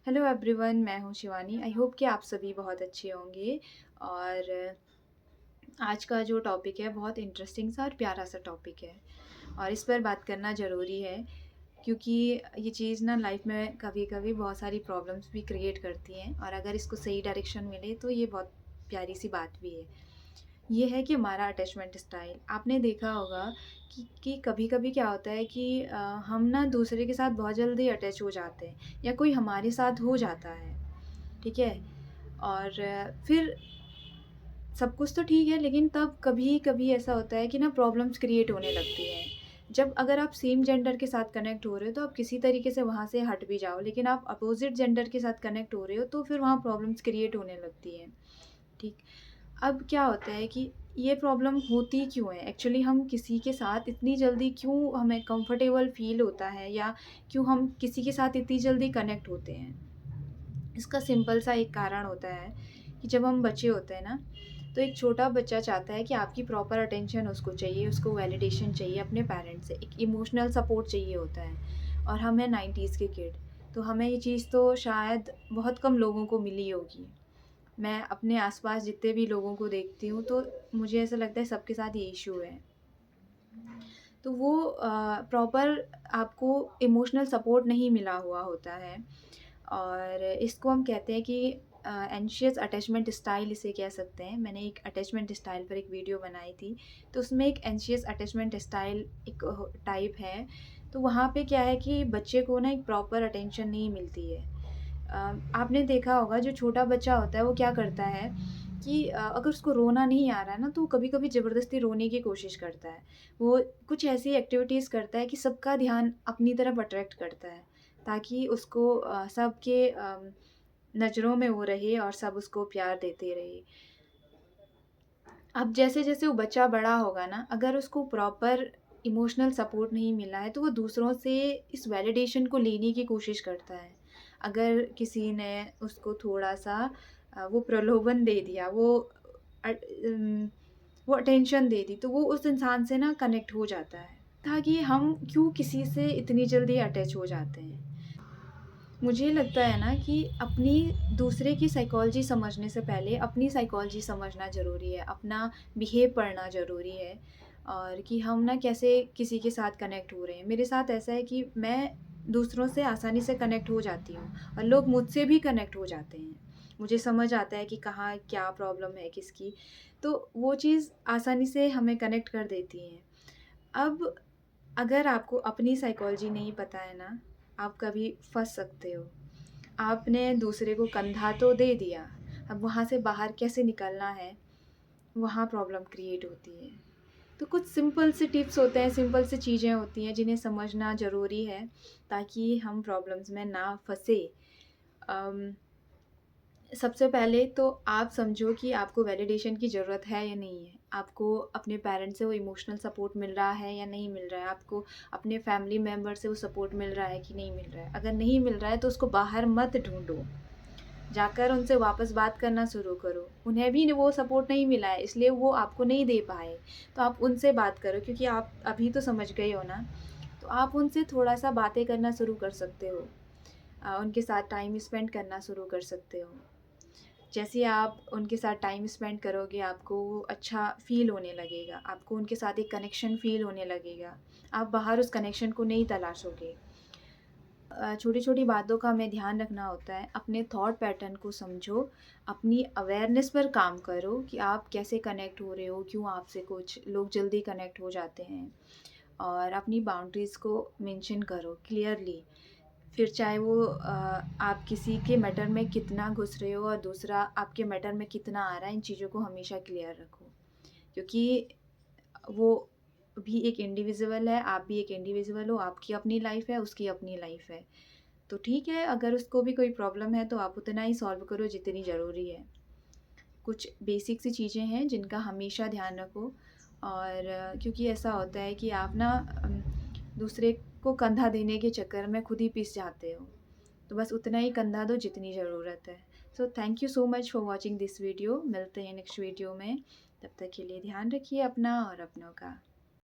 Hello everyone, मैं हूँ Shivani. I hope कि आप सभी बहुत अच्छे होंगे। और आज का जो टॉपिक है बहुत इंटरेस्टिंग सा और प्यारा सा टॉपिक है और इस पर बात करना ज़रूरी है क्योंकि ये चीज़ ना लाइफ में कभी कभी बहुत सारी प्रॉब्लम्स भी क्रिएट करती हैं और अगर इसको सही डायरेक्शन मिले तो ये बहुत प्यारी सी बात भी है। ये है कि हमारा अटैचमेंट स्टाइल आपने देखा होगा कि कभी-कभी क्या होता है कि हम ना दूसरे के साथ बहुत जल्दी अटैच हो जाते हैं या कोई हमारे साथ हो जाता है, ठीक है? और फिर सब कुछ तो ठीक है, लेकिन तब कभी-कभी ऐसा होता है कि ना प्रॉब्लम्स क्रिएट होने लगती हैं। जब अगर आप सेम जेंडर के साथ कनेक्ट हो रहे हो तो आप किसी तरीके से वहाँ से हट भी जाओ, लेकिन आप अपोज़िट जेंडर के साथ कनेक्ट हो रहे हो तो फिर वहाँ प्रॉब्लम्स क्रिएट होने लगती हैं, ठीक? अब क्या होता है कि ये प्रॉब्लम होती क्यों है? एक्चुअली हम किसी के साथ इतनी जल्दी क्यों हमें कंफर्टेबल फ़ील होता है या क्यों हम किसी के साथ इतनी जल्दी कनेक्ट होते हैं? इसका सिंपल सा एक कारण होता है कि जब हम बच्चे होते हैं ना, तो एक छोटा बच्चा चाहता है कि आपकी प्रॉपर अटेंशन उसको चाहिए, उसको वैलिडेशन चाहिए अपने पेरेंट्स से, एक इमोशनल सपोर्ट चाहिए होता है। और हम हैं 90s के किड, तो हमें ये चीज़ तो शायद बहुत कम लोगों को मिली होगी। मैं अपने आस-पास जितने भी लोगों को देखती हूँ, तो मुझे ऐसा लगता है सबके साथ ये इश्यू है। तो वो प्रॉपर आपको इमोशनल सपोर्ट नहीं मिला हुआ होता है और इसको हम कहते हैं कि एंशियस अटैचमेंट स्टाइल इसे कह सकते हैं। मैंने एक अटैचमेंट स्टाइल पर एक वीडियो बनाई थी, तो उसमें एक एंशियस अटैचमेंट स्टाइल एक टाइप है। तो वहाँ पे क्या है कि बच्चे को ना एक प्रॉपर अटेंशन नहीं मिलती है। आपने देखा होगा जो छोटा बच्चा होता है वो क्या करता है कि अगर उसको रोना नहीं आ रहा है ना तो कभी-कभी ज़बरदस्ती रोने की कोशिश करता है। वो कुछ ऐसी एक्टिविटीज़ करता है कि सबका ध्यान अपनी तरफ अट्रैक्ट करता है, ताकि उसको सबके नज़रों में वो रहे और सब उसको प्यार देते रहे। अब जैसे-जैसे वो बच्चा बड़ा होगा ना, अगर उसको प्रॉपर इमोशनल सपोर्ट नहीं मिला है, तो वो दूसरों से इस वैलिडेशन को लेने की कोशिश करता है। अगर किसी ने उसको थोड़ा-सा वो प्रलोभन दे दिया, उम, वो अटेंशन दे दी, तो वो उस इंसान से ना कनेक्ट हो जाता है। ताकि हम क्यों किसी से इतनी जल्दी अटैच हो जाते हैं? मुझे लगता है ना कि अपनी दूसरे की साइकोलॉजी समझने से पहले अपनी साइकोलॉजी समझना ज़रूरी है, अपना बिहेव पढ़ना ज़रूरी है और कि हम ना कैसे किसी के साथ कनेक्ट हो रहे हैं। मेरे साथ ऐसा है कि मैं दूसरों से आसानी से कनेक्ट हो जाती हूँ और लोग मुझसे भी कनेक्ट हो जाते हैं। मुझे समझ आता है कि कहाँ क्या प्रॉब्लम है किसकी, तो वो चीज़ आसानी से हमें कनेक्ट कर देती हैं। अब अगर आपको अपनी साइकोलॉजी नहीं पता है ना, आप कभी फँस सकते हो। आपने दूसरे को कंधा तो दे दिया, अब वहाँ से बाहर कैसे निकलना है, वहाँ प्रॉब्लम क्रिएट होती है। तो कुछ सिंपल से टिप्स होते हैं, सिंपल सी चीज़ें होती हैं जिन्हें समझना ज़रूरी है, ताकि हम प्रॉब्लम्स में ना फँसे। अम सबसे पहले तो आप समझो कि आपको वैलिडेशन की ज़रूरत है या नहीं है। आपको अपने पेरेंट्स से वो इमोशनल सपोर्ट मिल रहा है या नहीं मिल रहा है। आपको अपने फैमिली मेंबर से वो सपोर्ट मिल रहा है कि नहीं मिल रहा है। अगर नहीं मिल रहा है तो उसको बाहर मत ढूँढो। जाकर उनसे वापस बात करना शुरू करो। उन्हें भी वो सपोर्ट नहीं मिला है, इसलिए वो आपको नहीं दे पाए। तो आप उनसे बात करो, क्योंकि आप अभी तो समझ गए हो ना। तो आप उनसे थोड़ा-सा बातें करना शुरू कर सकते हो। उनके साथ टाइम स्पेंड करना शुरू कर सकते हो। जैसे ही आप उनके साथ टाइम स्पेंड करोगे, आपको अच्छा फ़ील होने लगेगा, आपको उनके साथ एक कनेक्शन फ़ील होने लगेगा। आप बाहर उस कनेक्शन को नहीं तलाशोगे। छोटी-छोटी बातों का हमें ध्यान रखना होता है, अपने थॉट पैटर्न को समझो, अपनी अवेयरनेस पर काम करो कि आप कैसे कनेक्ट हो रहे हो, क्यों आपसे कुछ लोग जल्दी कनेक्ट हो जाते हैं और अपनी बाउंड्रीज़ को मेंशन करो क्लियरली। फिर चाहे वो आप किसी के मैटर में कितना घुस रहे हो और दूसरा आपके मैटर में कितना आ रहा है, इन चीज़ों को हमेशा क्लियर रखो। क्योंकि वो भी एक इंडिविजुअल है, आप भी एक इंडिविजुअल हो, आपकी अपनी लाइफ़ है, उसकी अपनी लाइफ़ है। तो ठीक है, अगर उसको भी कोई प्रॉब्लम है तो आप उतना ही सॉल्व करो जितनी ज़रूरी है। कुछ बेसिक सी चीज़ें हैं जिनका हमेशा ध्यान रखो और क्योंकि ऐसा होता है कि आप ना दूसरे को कंधा देने के चक्कर में खुद ही पिस जाते हो। तो बस उतना ही कंधा दो जितनी ज़रूरत है। So thank you so much for watching this video. मिलते हैं नेक्स्ट वीडियो में। तब तक के लिए ध्यान रखिए अपना और अपनों का।